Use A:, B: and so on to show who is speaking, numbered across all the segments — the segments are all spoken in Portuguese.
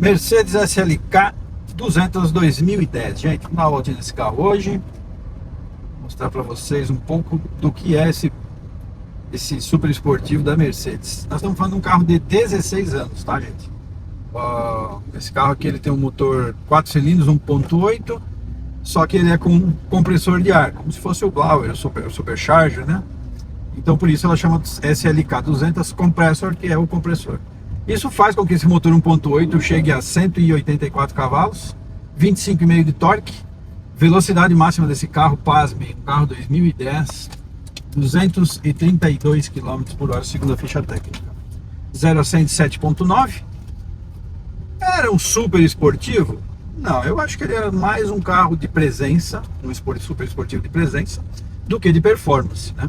A: Mercedes SLK 200 2010. Gente, vamos dar uma voltinha nesse carro hoje. Vou mostrar para vocês um pouco do que é esse super esportivo da Mercedes. Nós estamos falando de um carro de 16 anos, tá, gente? Esse carro aqui ele tem um motor 4 cilindros 1.8, só que ele é com compressor de ar, como se fosse o Blauer, o Supercharger, né? Então por isso ela chama SLK 200 Compressor, que é o compressor. Isso faz com que esse motor 1.8 chegue a 184 cavalos, 25,5 de torque, velocidade máxima desse carro, pasme, um carro 2010, 232 km por hora, segundo a ficha técnica. 0 a 100 de 7.9. Era um super esportivo? Não, eu acho que ele era mais um carro de presença, um super esportivo de presença, do que de performance, né?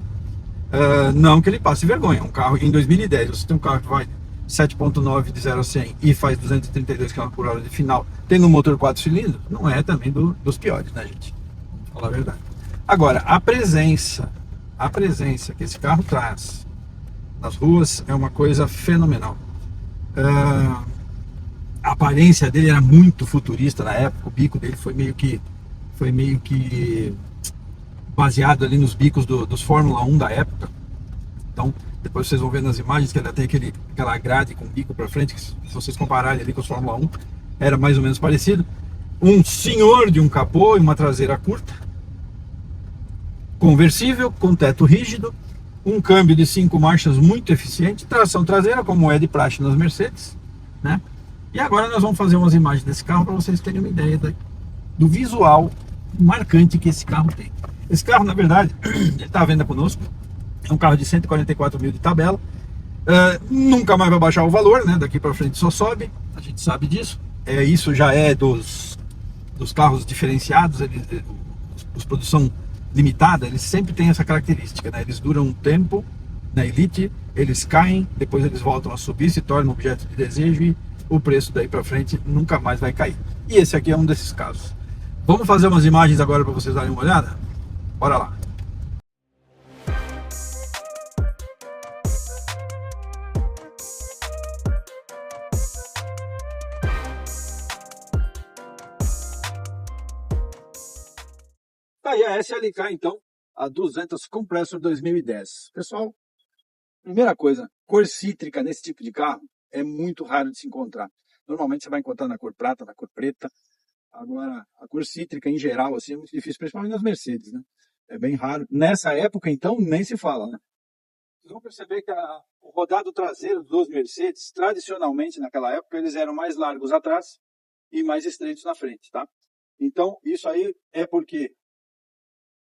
A: Não que ele passe vergonha. Um carro em 2010, você tem um carro que vai 7.9 de 0 a 100 e faz 232 km por hora de final, tendo um motor 4 cilindros, não é também dos piores, né, gente? Vamos falar a verdade. Agora, a presença que esse carro traz nas ruas é uma coisa fenomenal. A aparência dele era muito futurista na época, o bico dele foi meio que baseado ali nos bicos dos Fórmula 1 da época. Então, depois vocês vão ver nas imagens que ainda tem aquela grade com bico para frente, que se vocês compararem ali com os Fórmula 1, era mais ou menos parecido. Um senhor de um capô e uma traseira curta, conversível, com teto rígido, um câmbio de 5 marchas muito eficiente, tração traseira, como é de praxe nas Mercedes, né? E agora nós vamos fazer umas imagens desse carro para vocês terem uma ideia do visual marcante que esse carro tem. Esse carro, na verdade, ele está à venda conosco. É um carro de 144 mil de tabela. Nunca mais vai baixar o valor, né? Daqui para frente só sobe. A gente sabe disso. Isso já é dos carros diferenciados. Os produção limitada, eles sempre têm essa característica, né? Eles duram um tempo na Elite, eles caem, depois eles voltam a subir, se tornam objeto de desejo e o preço daí para frente nunca mais vai cair. E esse aqui é um desses casos. Vamos fazer umas imagens agora para vocês darem uma olhada? Bora lá! Tá aí a SLK então, a 200 Compressor 2010. Pessoal, primeira coisa, cor cítrica nesse tipo de carro é muito raro de se encontrar. Normalmente você vai encontrar na cor prata, na cor preta. Agora, a cor cítrica em geral assim, é muito difícil, principalmente nas Mercedes, né? É bem raro. Nessa época, então, nem se fala, né? Vocês vão perceber que o rodado traseiro dos Mercedes, tradicionalmente naquela época, eles eram mais largos atrás e mais estreitos na frente, tá? Então, isso aí é porque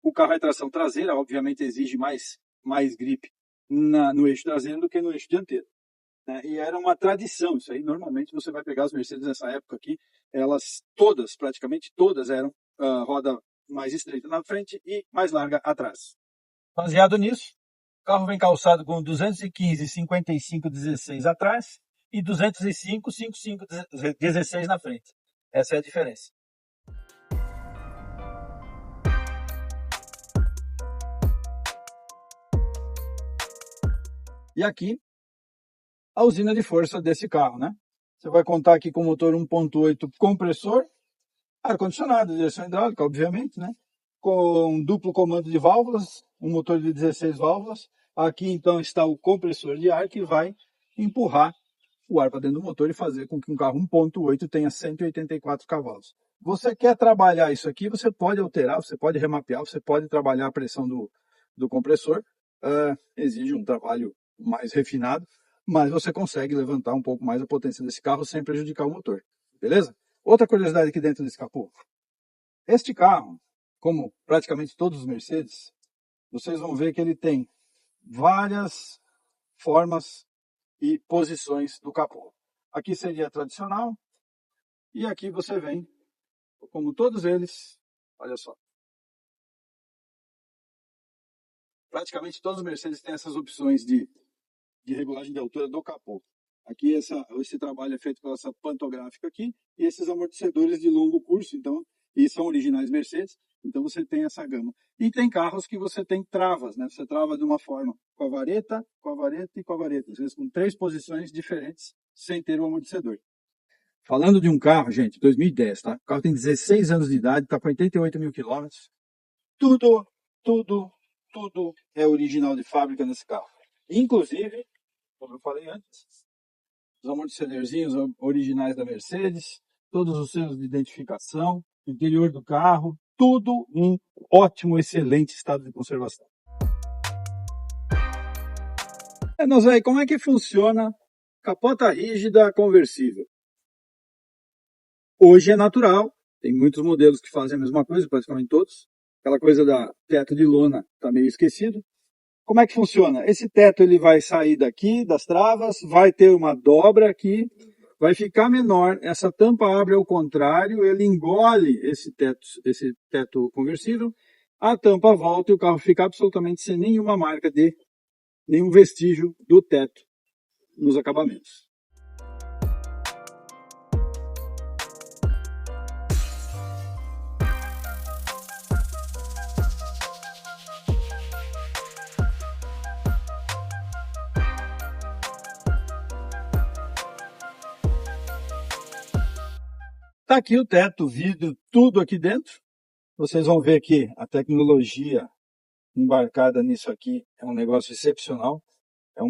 A: o carro é tração traseira, obviamente exige mais grip no eixo traseiro do que no eixo dianteiro, né? E era uma tradição isso aí. Normalmente você vai pegar as Mercedes nessa época aqui, elas todas, praticamente todas, eram roda mais estreita na frente e mais larga atrás. Baseado nisso, o carro vem calçado com 215 55 16 atrás e 205 55 16 na frente. Essa é a diferença. E aqui, a usina de força desse carro, né? Você vai contar aqui com motor 1.8 compressor, ar-condicionado, direção hidráulica, obviamente, né? Com duplo comando de válvulas, um motor de 16 válvulas. Aqui, então, está o compressor de ar que vai empurrar o ar para dentro do motor e fazer com que um carro 1.8 tenha 184 cavalos. Você quer trabalhar isso aqui, você pode alterar, você pode remapear, você pode trabalhar a pressão do compressor. Exige um trabalho mais refinado, mas você consegue levantar um pouco mais a potência desse carro sem prejudicar o motor, beleza? Outra curiosidade aqui dentro desse capô. Este carro, como praticamente todos os Mercedes, vocês vão ver que ele tem várias formas e posições do capô. Aqui seria tradicional e aqui você vem, como todos eles, olha só. Praticamente todos os Mercedes têm essas opções de regulagem de altura do capô. Aqui esse trabalho é feito pela essa pantográfica aqui e esses amortecedores de longo curso, então, e são originais Mercedes, então você tem essa gama. E tem carros que você tem travas, né? Você trava de uma forma com a vareta e com a vareta, às vezes com 3 posições diferentes, sem ter o amortecedor. Falando de um carro, gente, 2010, tá? O carro tem 16 anos de idade, está com 88 mil quilômetros. Tudo, tudo, tudo é original de fábrica nesse carro. Inclusive, como eu falei antes, os amortecedorzinhos originais da Mercedes, todos os selos de identificação, interior do carro, tudo em ótimo, excelente estado de conservação. Nós aí, como é que funciona capota rígida conversível? Hoje é natural, tem muitos modelos que fazem a mesma coisa, praticamente todos. Aquela coisa da teto de lona está meio esquecido. Como é que funciona? Esse teto ele vai sair daqui, das travas, vai ter uma dobra aqui, vai ficar menor, essa tampa abre ao contrário, ele engole esse teto conversível, a tampa volta e o carro fica absolutamente sem nenhuma marca de nenhum vestígio do teto nos acabamentos. Está aqui o teto, vidro, tudo aqui dentro. Vocês vão ver que a tecnologia embarcada nisso aqui é um negócio excepcional. É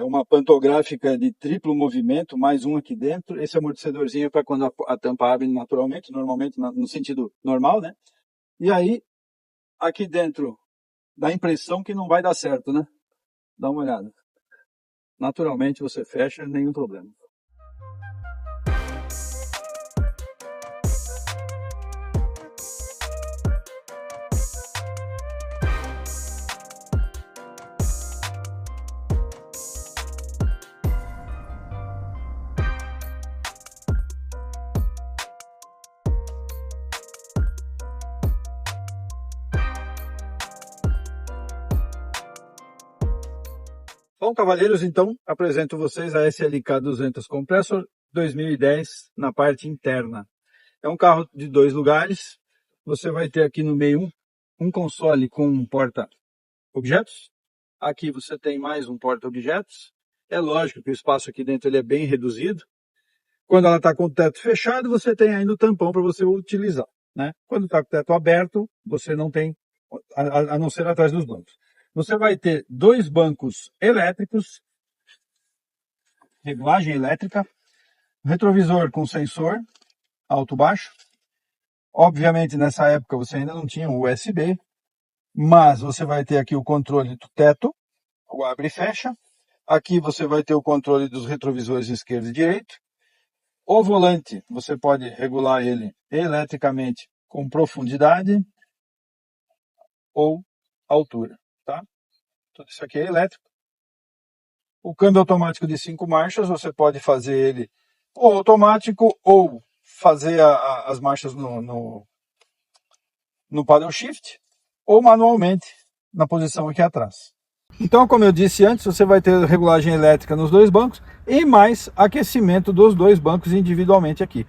A: uma pantográfica de triplo movimento, mais um aqui dentro. Esse amortecedorzinho é para quando a tampa abre naturalmente, normalmente no sentido normal, né? E aí, aqui dentro, dá a impressão que não vai dar certo, né? Dá uma olhada. Naturalmente você fecha, nenhum problema. Bom, cavalheiros, então, apresento vocês a SLK 200 Compressor 2010 na parte interna. É um carro de 2 lugares. Você vai ter aqui no meio um console com um porta-objetos. Aqui você tem mais um porta-objetos. É lógico que o espaço aqui dentro ele é bem reduzido. Quando ela está com o teto fechado, você tem ainda o tampão para você utilizar, né? Quando está com o teto aberto, você não tem, a não ser atrás dos bancos. Você vai ter 2 bancos elétricos, regulagem elétrica, retrovisor com sensor alto-baixo. Obviamente, nessa época você ainda não tinha o USB, mas você vai ter aqui o controle do teto, o abre e fecha. Aqui você vai ter o controle dos retrovisores esquerdo e direito. O volante, você pode regular ele eletricamente com profundidade ou altura, tá? Tudo isso aqui é elétrico. O câmbio automático de 5 marchas, você pode fazer ele ou automático ou fazer as marchas no paddle shift ou manualmente na posição aqui atrás. Então, como eu disse antes, você vai ter regulagem elétrica nos 2 bancos e mais aquecimento dos 2 bancos individualmente aqui.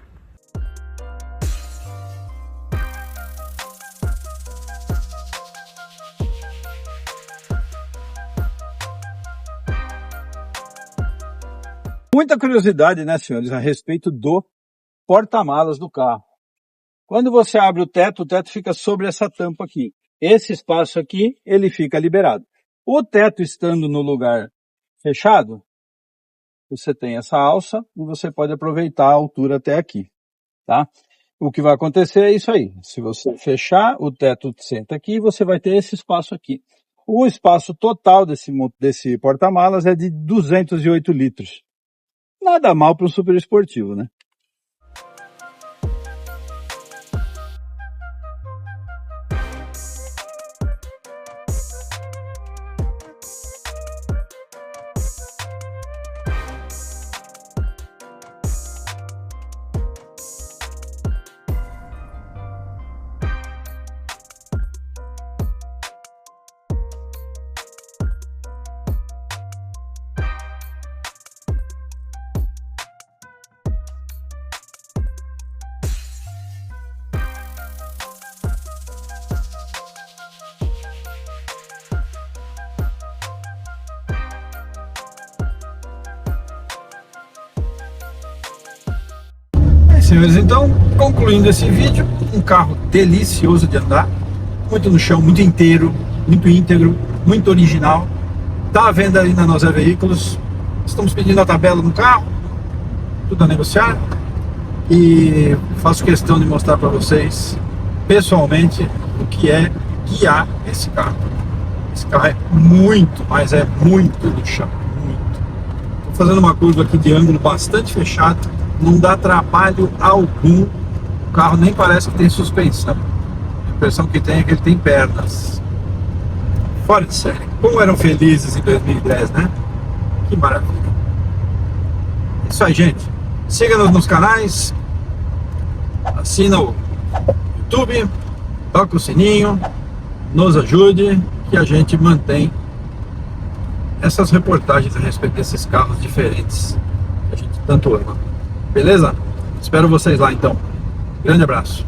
A: Muita curiosidade, né, senhores, a respeito do porta-malas do carro. Quando você abre o teto fica sobre essa tampa aqui. Esse espaço aqui, ele fica liberado. O teto estando no lugar fechado, você tem essa alça e você pode aproveitar a altura até aqui, tá? O que vai acontecer é isso aí. Se você fechar, o teto senta aqui e você vai ter esse espaço aqui. O espaço total desse porta-malas é de 208 litros. Nada mal para um super esportivo, né? senhores, então, concluindo esse vídeo, um carro delicioso de andar, muito no chão, muito inteiro, muito íntegro, muito original. Está à venda aí na Nozé Veículos. Estamos pedindo a tabela no carro, tudo a negociar. E faço questão de mostrar para vocês, pessoalmente, o que é guiar esse carro. Esse carro é muito, mas é muito no chão, muito. Estou fazendo uma curva aqui de ângulo bastante fechado, não dá trabalho algum. O carro nem parece que tem suspensão. A impressão que tem é que ele tem pernas. Fora de série. Como eram felizes em 2010, né? Que maravilha. É isso aí, gente. Siga-nos nos canais. Assina o YouTube. Toca o sininho. Nos ajude. Que a gente mantém essas reportagens a respeito desses carros diferentes que a gente tanto ama. Beleza? Espero vocês lá então. Grande abraço.